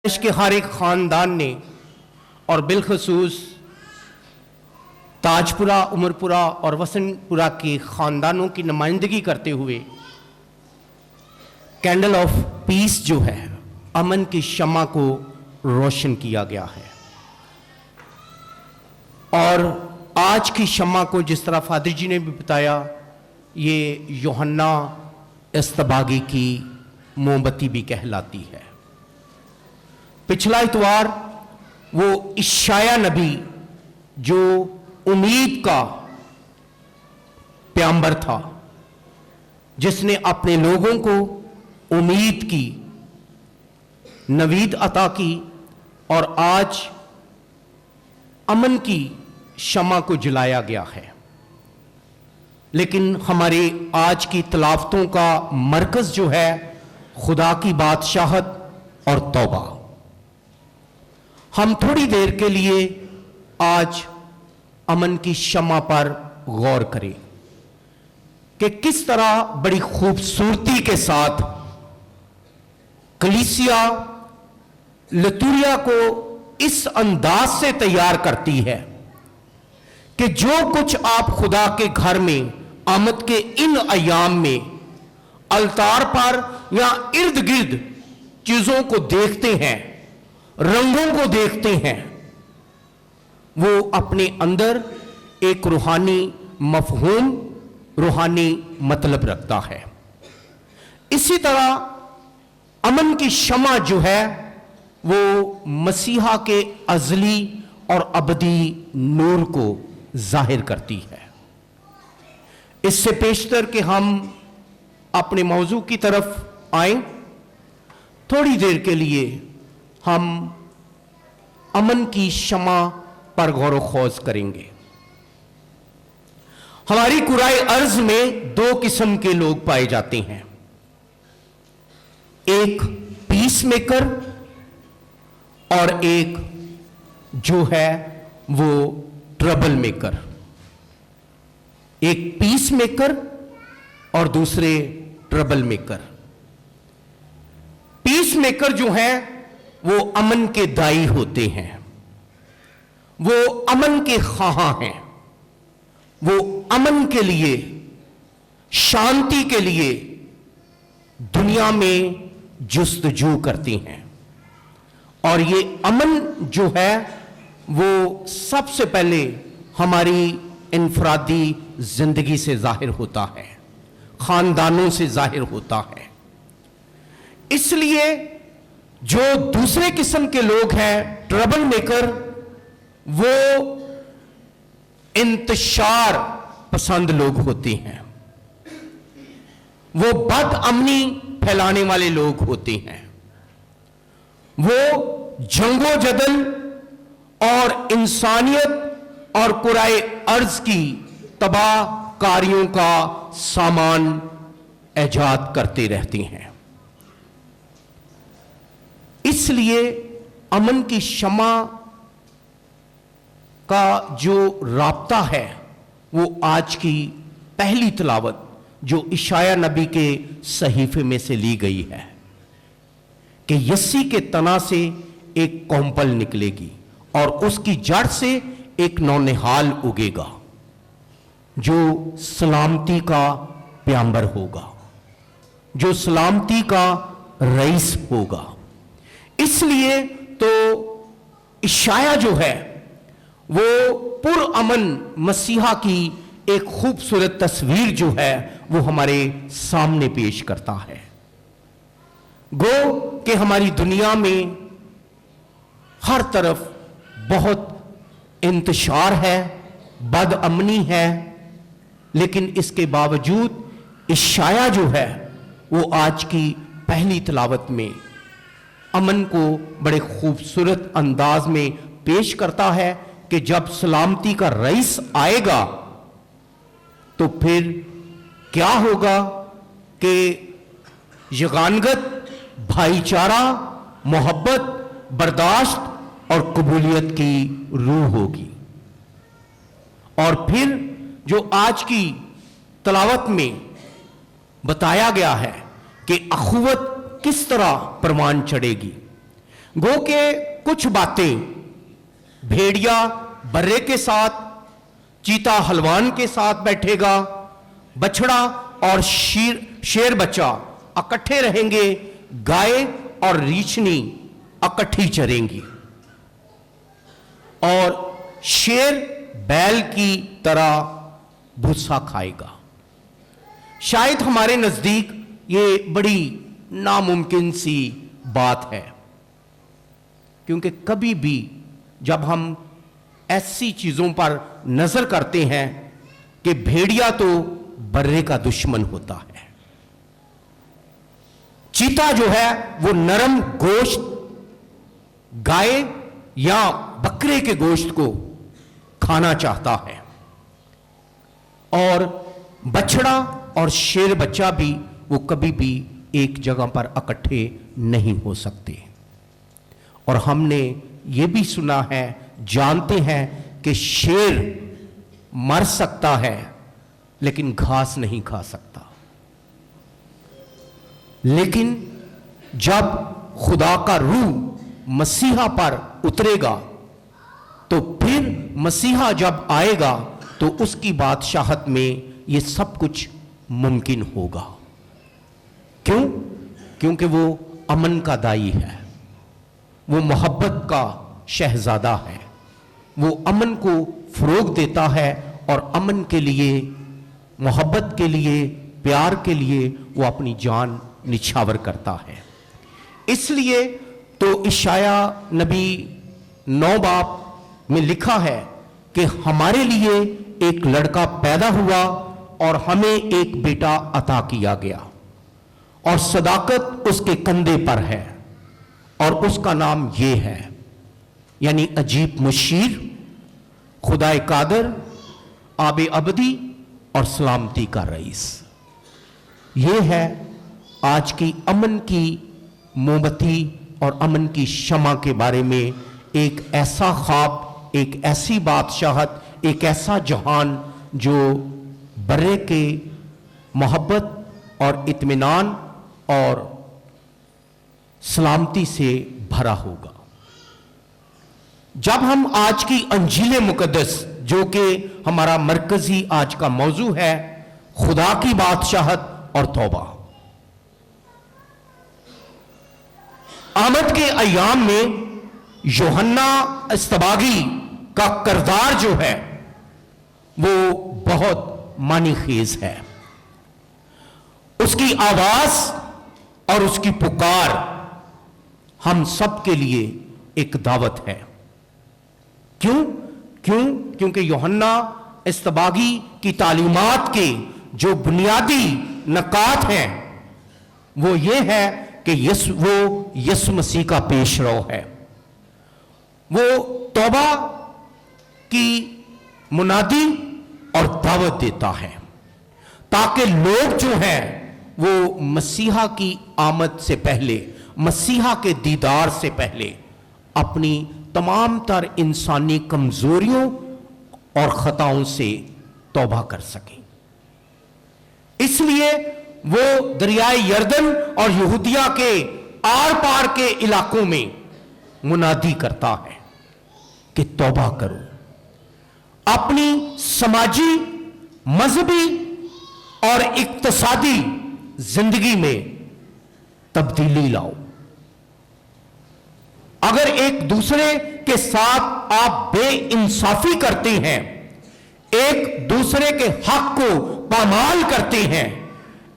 देश के हर एक खानदान ने और बिलखसूस ताजपुरा, उमरपुरा और वसंतपुरा के खानदानों की नुमाइंदगी करते हुए कैंडल ऑफ पीस जो है, अमन की शम्मा को रोशन किया गया है। और आज की शम्मा को जिस तरह फादर जी ने भी बताया, ये यूहन्ना इस्तबागी की मोमबत्ती भी कहलाती है। पिछला इतवार वो इशाया नबी जो उम्मीद का प्याम्बर था, जिसने अपने लोगों को उम्मीद की, नवीद अता की, और आज अमन की शम्मा को जलाया गया है। लेकिन हमारे आज की तलावतों का मरकज जो है खुदा की बादशाहत और तौबा। हम थोड़ी देर के लिए आज अमन की शम्मा पर गौर करें कि किस तरह बड़ी खूबसूरती के साथ कलीसिया लतूरिया को इस अंदाज से तैयार करती है कि जो कुछ आप खुदा के घर में आमद के इन अयाम में अलतार पर या इर्द गिर्द चीजों को देखते हैं, रंगों को देखते हैं, वो अपने अंदर एक रूहानी मफहूम, रूहानी मतलब रखता है। इसी तरह अमन की शम्मा जो है वो मसीहा के अज़ली और अबदी नूर को जाहिर करती है। इससे पेशतर कि हम अपने मौजू की तरफ आए, थोड़ी देर के लिए हम अमन की शम्मा पर गौर खौज करेंगे। हमारी कुराए अर्ज में दो किस्म के लोग पाए जाते हैं, एक पीस मेकर और एक जो है वो ट्रबल मेकर। एक पीस मेकर और दूसरे ट्रबल मेकर। पीस मेकर जो है वो अमन के दाई होते हैं, वो अमन के ख्वाहां हैं, वो अमन के लिए, शांति के लिए दुनिया में जुस्तजू करती हैं। और ये अमन जो है वो सबसे पहले हमारी इनफरादी जिंदगी से जाहिर होता है, खानदानों से जाहिर होता है। इसलिए जो दूसरे किस्म के लोग हैं, ट्रबल मेकर, वो इंतशार पसंद लोग होते हैं, वो बदअमनी फैलाने वाले लोग होते हैं, वो जंगो जदल और इंसानियत और कुराए अर्ज की तबाह कारियों का सामान ऐजाद करते रहते हैं। इसलिए अमन की शम्मा का जो राब्ता है वो आज की पहली तिलावत जो इशाया नबी के सहीफे में से ली गई है कि यस्सी के तना से एक कौंपल निकलेगी और उसकी जड़ से एक नौनिहाल उगेगा जो सलामती का प्याम्बर होगा, जो सलामती का रईस होगा। इसलिए तो इशाया जो है वो पुरअमन मसीहा की एक खूबसूरत तस्वीर जो है वो हमारे सामने पेश करता है। गो कि हमारी दुनिया में हर तरफ बहुत इंतशार है, बदअमनी है, लेकिन इसके बावजूद इशाया जो है वो आज की पहली तिलावत में अमन को बड़े खूबसूरत अंदाज में पेश करता है कि जब सलामती का रईस आएगा तो फिर क्या होगा कि यगानगत, भाईचारा, मोहब्बत, बर्दाश्त और कबूलियत की रूह होगी। और फिर जो आज की तलावत में बताया गया है कि अखुवत किस तरह परवान चढ़ेगी, गो के कुछ बातें भेड़िया बर्रे के साथ, चीता हलवान के साथ बैठेगा, बछड़ा और शेर बच्चा इकट्ठे रहेंगे, गाय और रीछनी इकट्ठी चरेंगी, और शेर बैल की तरह भूसा खाएगा। शायद हमारे नजदीक ये बड़ी नामुमकिन सी बात है, क्योंकि कभी भी जब हम ऐसी चीजों पर नजर करते हैं कि भेड़िया तो बर्रे का दुश्मन होता है, चीता जो है वो नरम गोश्त गाय या बकरे के गोश्त को खाना चाहता है, और बछड़ा और शेर बच्चा भी वो कभी भी एक जगह पर इकट्ठे नहीं हो सकते। और हमने ये भी सुना है, जानते हैं कि शेर मर सकता है लेकिन घास नहीं खा सकता, लेकिन जब खुदा का रूह मसीहा पर उतरेगा तो फिर मसीहा जब आएगा तो उसकी बादशाहत में ये सब कुछ मुमकिन होगा। क्यों? क्योंकि वो अमन का दाई है, वो मोहब्बत का शहजादा है, वो अमन को फरोग देता है और अमन के लिए, मोहब्बत के लिए, प्यार के लिए वो अपनी जान निछावर करता है। इसलिए तो इशाया नबी 9 बाब में लिखा है कि हमारे लिए एक लड़का पैदा हुआ और हमें एक बेटा अता किया गया, और सदाकत उसके कंधे पर है, और उसका नाम ये है, यानी अजीब मुशीर, खुदाए कादर, आबे अबदी और सलामती का रईस। ये है आज की अमन की मोमबत्ती और अमन की शमा के बारे में एक ऐसा ख्वाब, एक ऐसी बादशाहत, एक ऐसा जहान जो बर्रे के मोहब्बत और इत्मीनान और सलामती से भरा होगा। जब हम आज की अंजील मुकद्दस, जो कि हमारा मरकजी आज का मौजू है, खुदा की बादशाहत और तौबा, आमद के अय्याम में यूहन्ना इस्तबागी का किरदार जो है वो बहुत मानीखेज है। उसकी आवाज और उसकी पुकार हम सब के लिए एक दावत है। क्यों? क्योंकि यूहन्ना इस्तबागी की तालीमात के जो बुनियादी नकात हैं वो ये है कि वो यीशु मसीह का पेशरो है। वो तौबा की मुनादी और दावत देता है ताकि लोग जो हैं वो मसीहा की आमद से पहले, मसीहा के दीदार से पहले अपनी तमाम तर इंसानी कमजोरियों और खताओं से तौबा कर सकें। इसलिए वो दरियाए यर्दन और यहूदिया के आर पार के इलाकों में मुनादी करता है कि तौबा करो, अपनी समाजी, मजहबी और इक्तसादी जिंदगी में तब्दीली लाओ। अगर एक दूसरे के साथ आप बेइंसाफी करते हैं, एक दूसरे के हक को पामाल करते हैं,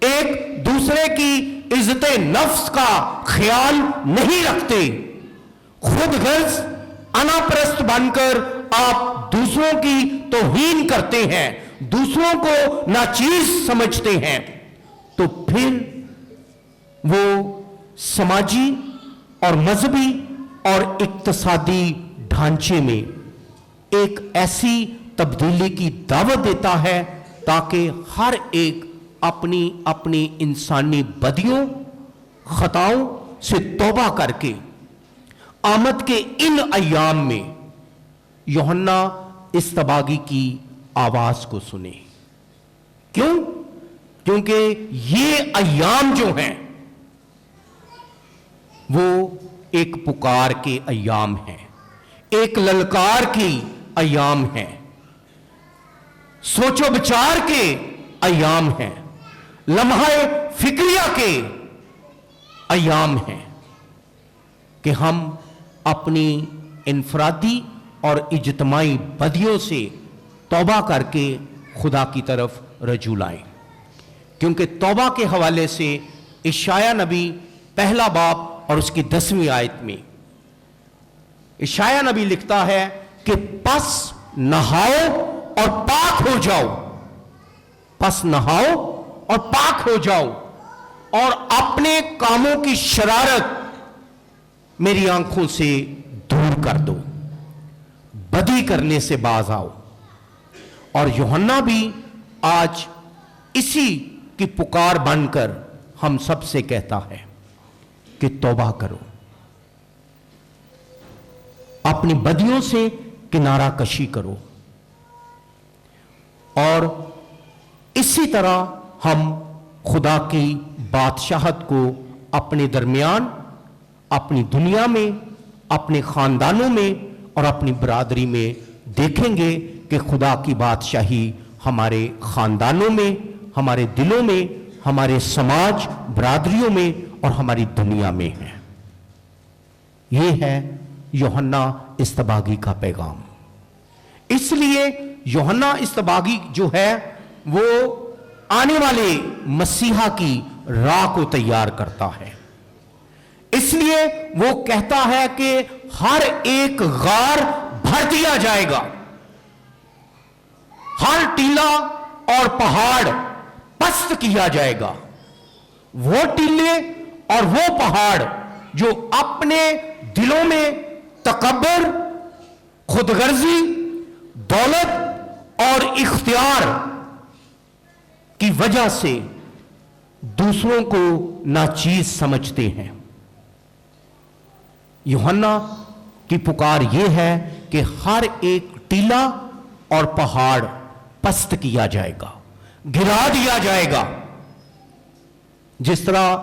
एक दूसरे की इज्जत नफ्स का ख्याल नहीं रखते, खुद गर्ज अनापरस्त बनकर आप दूसरों की तौहीन करते हैं, दूसरों को नाचीज समझते हैं, तो फिर वो समाजी और मजहबी और इक्तसादी ढांचे में एक ऐसी तब्दीली की दावत देता है ताकि हर एक अपनी अपनी इंसानी बदियों, खताओं से तौबा करके आमद के इन अय्याम में यूहन्ना इस्तबागी की आवाज को सुने। क्यों? क्योंकि ये अय्याम जो हैं वो ایک پکار کے ایام ہیں، ایک للکار کی ایام ہیں، سوچو بچار کے ایام ہیں، لمحہ فکریہ کے ایام ہیں کہ ہم اپنی انفرادی اور اجتماعی بدیوں سے توبہ کر کے خدا کی طرف رجوع لائیں۔ کیونکہ توبہ کے حوالے سے اشعیاء نبی پہلا باب اور اس کی 10ویں آیت میں اشعیاء نبی لکھتا ہے کہ پس نہاؤ اور پاک ہو جاؤ، پس نہاؤ اور پاک ہو جاؤ، اور اپنے کاموں کی شرارت میری آنکھوں سے دور کر دو، بدی کرنے سے باز آؤ۔ اور یوحنا بھی آج اسی کی پکار بن کر ہم سب سے کہتا ہے کہ توبہ کرو، اپنی بدیوں سے کنارہ کشی کرو، اور اسی طرح ہم خدا کی بادشاہت کو اپنے درمیان، اپنی دنیا میں، اپنے خاندانوں میں اور اپنی برادری میں دیکھیں گے کہ خدا کی بادشاہی ہمارے خاندانوں میں، ہمارے دلوں میں، ہمارے سماج برادریوں میں اور ہماری دنیا میں ہے۔ یہ ہے یوحنا اصطباغی کا پیغام۔ اس لیے یوحنا اصطباغی جو ہے وہ آنے والے مسیحا کی راہ کو تیار کرتا ہے۔ اس لیے وہ کہتا ہے کہ ہر ایک غار بھر دیا جائے گا، ہر ٹیلا اور پہاڑ پست کیا جائے گا۔ وہ ٹیلے اور وہ پہاڑ جو اپنے دلوں میں تکبر، خود غرضی، دولت اور اختیار کی وجہ سے دوسروں کو ناچیز سمجھتے ہیں، یوحنا کی پکار یہ ہے کہ ہر ایک ٹیلا اور پہاڑ پست کیا جائے گا، گرا دیا جائے گا، جس طرح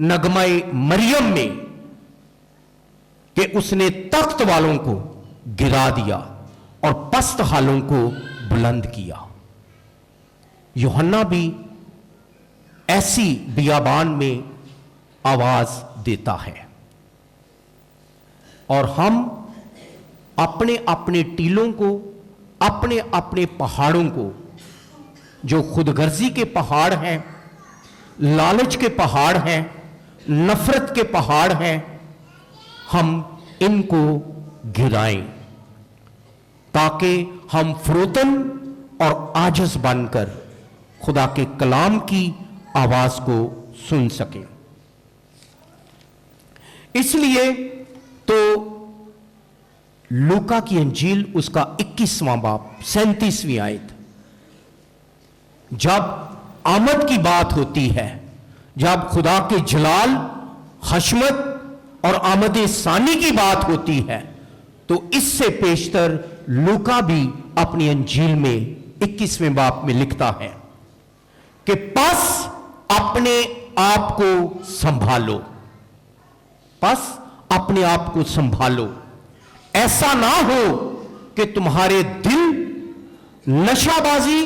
نغمہ مریم میں کہ اس نے تخت والوں کو گرا دیا اور پست حالوں کو بلند کیا۔ یوحنا بھی ایسی بیابان میں آواز دیتا ہے، اور ہم اپنے اپنے ٹیلوں کو، اپنے اپنے پہاڑوں کو، جو خود غرضی کے پہاڑ ہیں، لالچ کے پہاڑ ہیں، نفرت کے پہاڑ ہیں، ہم ان کو گرائیں تاکہ ہم فروتن اور عاجز بن کر خدا کے کلام کی آواز کو سن سکیں۔ اس لیے تو لوکا کی انجیل اس کا 21واں باب 37ویں آیت، جب آمد کی بات ہوتی ہے، جب خدا کے جلال، حشمت اور آمد ثانی کی بات ہوتی ہے، تو اس سے پیشتر لوکا بھی اپنی انجیل میں 21ویں باب میں لکھتا ہے کہ پس اپنے آپ کو سنبھالو، پس اپنے آپ کو سنبھالو، ایسا نہ ہو کہ تمہارے دل نشہ بازی،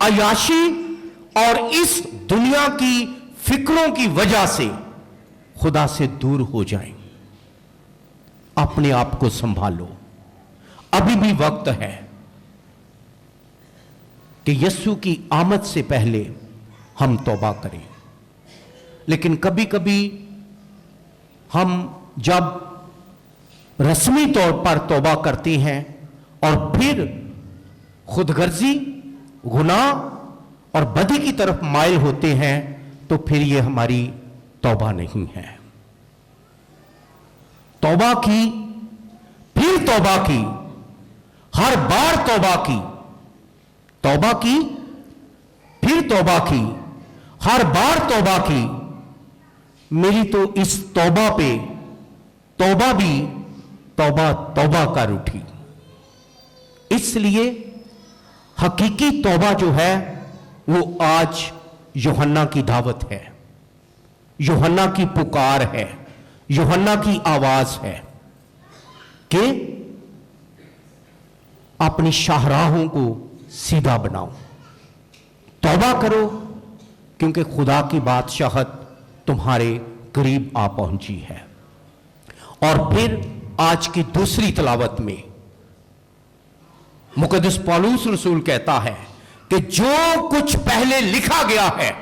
عیاشی اور اس دنیا کی فکروں کی وجہ سے خدا سے دور ہو جائیں۔ اپنے آپ کو سنبھالو، ابھی بھی وقت ہے کہ یسوع کی آمد سے پہلے ہم توبہ کریں۔ لیکن کبھی کبھی ہم جب رسمی طور پر توبہ کرتے ہیں اور پھر خود غرضی، گناہ اور بدی کی طرف مائل ہوتے ہیں، تو پھر یہ ہماری توبہ نہیں ہے۔ توبہ کی، پھر توبہ کی، ہر بار توبہ کی، توبہ کی، پھر توبہ کی، ہر بار توبہ کی۔ میری تو اس توبہ پہ توبہ بھی توبہ توبہ کر اٹھی۔ اس لیے حقیقی توبہ جو ہے وہ آج یوحنا کی دعوت ہے، یوحنا کی پکار ہے، यूहन्ना की आवाज है कि अपनी शाहराहों को सीधा बनाओ, तौबा करो, क्योंकि खुदा की बादशाहत तुम्हारे करीब आ पहुंची है। और फिर आज की दूसरी तलावत में मुकद्दस पौलुस रसूल कहता है कि जो कुछ पहले लिखा गया है,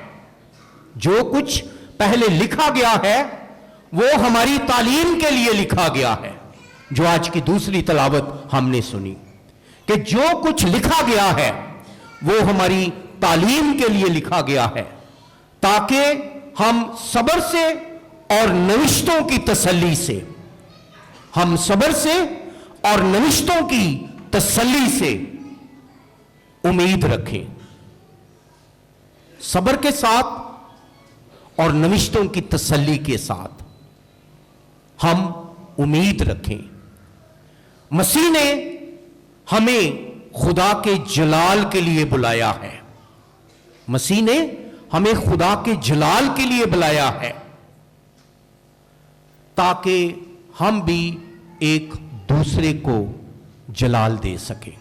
जो कुछ पहले लिखा गया है वो हमारी तालीम के लिए लिखा गया है। जो आज की दूसरी तलावत हमने सुनी कि जो कुछ लिखा गया है वो हमारी तालीम के लिए लिखा गया है, ताकि हम सब्र से और नविश्तों की तसल्ली से, हम सब्र से और नविश्तों की तसल्ली से उम्मीद रखें। सब्र के साथ और नविश्तों की तसल्ली के साथ हम उम्मीद रखें। मसीह ने हमें खुदा के जलाल के लिए बुलाया है। मसीह ने हमें खुदा के जलाल के लिए बुलाया है, ताकि हम भी एक दूसरे को जलाल दे सकें,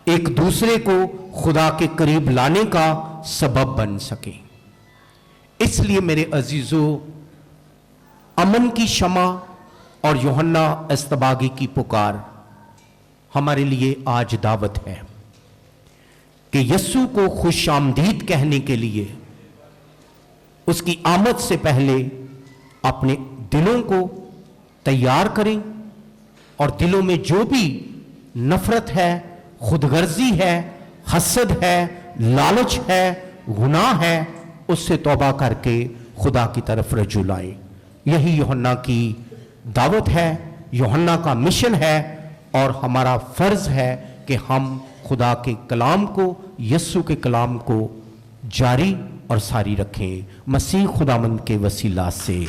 एक दूसरे को खुदा के करीब लाने का सबब बन सके। इसलिए मेरे अजीजों, अमन की शमा और यूहन्ना अस्तबागी की पुकार हमारे लिए आज दावत है कि यस्सु को खुश आमदीद कहने के लिए उसकी आमद से पहले अपने दिलों को तैयार करें और दिलों में जो भी नफरत है, खुदगर्जी है, हसद है, लालच है, गुनाह है, उससे तौबा करके खुदा की तरफ रजू लाएं। यही यूहन्ना की दावत है, यूहन्ना का मिशन है और हमारा फर्ज है कि हम खुदा के कलाम को, यस्सु के कलाम को जारी और सारी रखें। मसीह खुदावंद के वसीला से